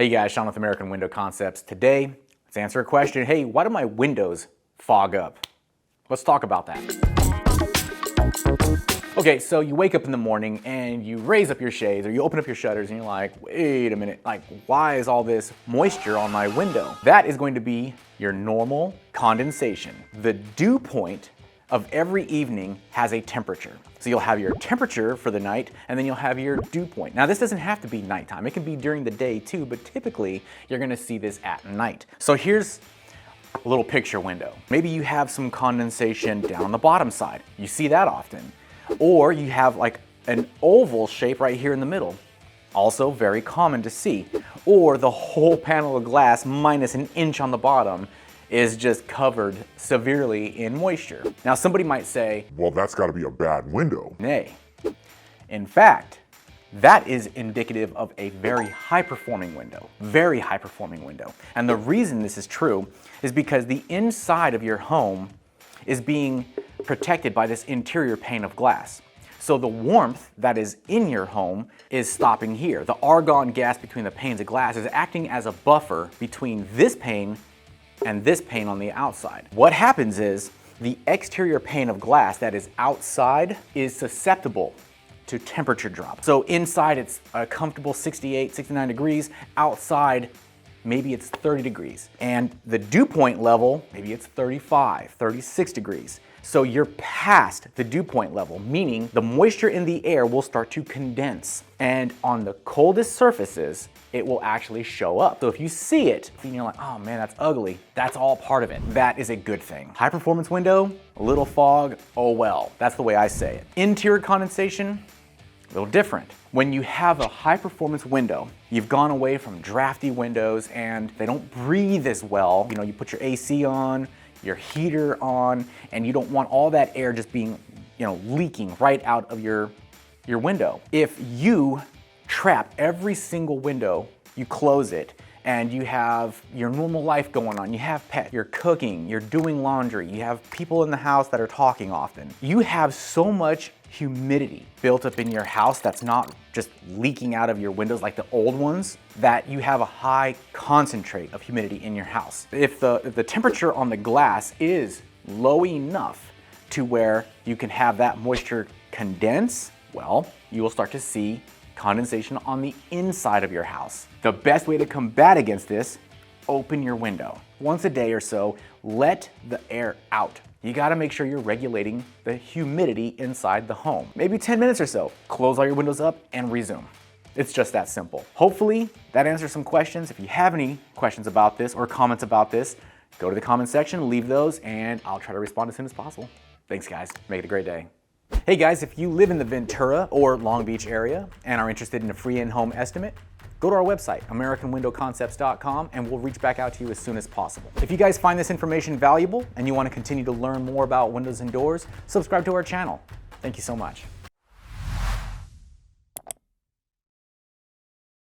Hey guys, Sean with American Window Concepts. Today, let's answer a question. Hey, why do my windows fog up? Let's talk about that. Okay, so you wake up in the morning and you raise up your shades or you open up your shutters and you're like, wait a minute, why is all this moisture on my window? That is going to be your normal condensation. The dew point of every evening has a temperature. So you'll have your temperature for the night and then you'll have your dew point. Now this doesn't have to be nighttime, it can be during the day too, but typically you're gonna see this at night. So here's a little picture window. Maybe you have some condensation down on the bottom side. You see that often. Or you have like an oval shape right here in the middle. Also very common to see. Or the whole panel of glass minus an inch on the bottom is just covered severely in moisture. Now somebody might say, well, that's gotta be a bad window. Nay. In fact, that is indicative of a very high-performing window. Very high-performing window. And the reason this is true is because the inside of your home is being protected by this interior pane of glass. So the warmth that is in your home is stopping here. The argon gas between the panes of glass is acting as a buffer between this pane and this pane on the outside. What happens is the exterior pane of glass that is outside is susceptible to temperature drop. So inside it's a comfortable 68, 69 degrees. Outside, maybe it's 30 degrees. And the dew point level, maybe it's 35, 36 degrees. So you're past the dew point level, meaning the moisture in the air will start to condense. And on the coldest surfaces, it will actually show up. So if you see it and you're like, oh man, that's ugly, that's all part of it. That is a good thing. High performance window, a little fog, oh well. That's the way I say it. Interior condensation, a little different. When you have a high performance window, you've gone away from drafty windows and they don't breathe as well. You know, you put your AC on, your heater on, and you don't want all that air just being, leaking right out of your window. If you trap every single window, you close it, and you have your normal life going on, you have pets, you're cooking, you're doing laundry, you have people in the house that are talking often. You have so much humidity built up in your house that's not just leaking out of your windows like the old ones, that you have a high concentrate of humidity in your house. If the temperature on the glass is low enough to where you can have that moisture condense, well, you will start to see condensation on the inside of your house. The best way to combat against this, open your window. Once a day or so, let the air out. You gotta make sure you're regulating the humidity inside the home. Maybe 10 minutes or so, close all your windows up and resume. It's just that simple. Hopefully that answers some questions. If you have any questions about this or comments about this, go to the comment section, leave those, and I'll try to respond as soon as possible. Thanks guys, make it a great day. Hey guys, if you live in the Ventura or Long Beach area and are interested in a free in-home estimate, go to our website, AmericanWindowConcepts.com, and we'll reach back out to you as soon as possible. If you guys find this information valuable and you want to continue to learn more about windows and doors, subscribe to our channel. Thank you so much.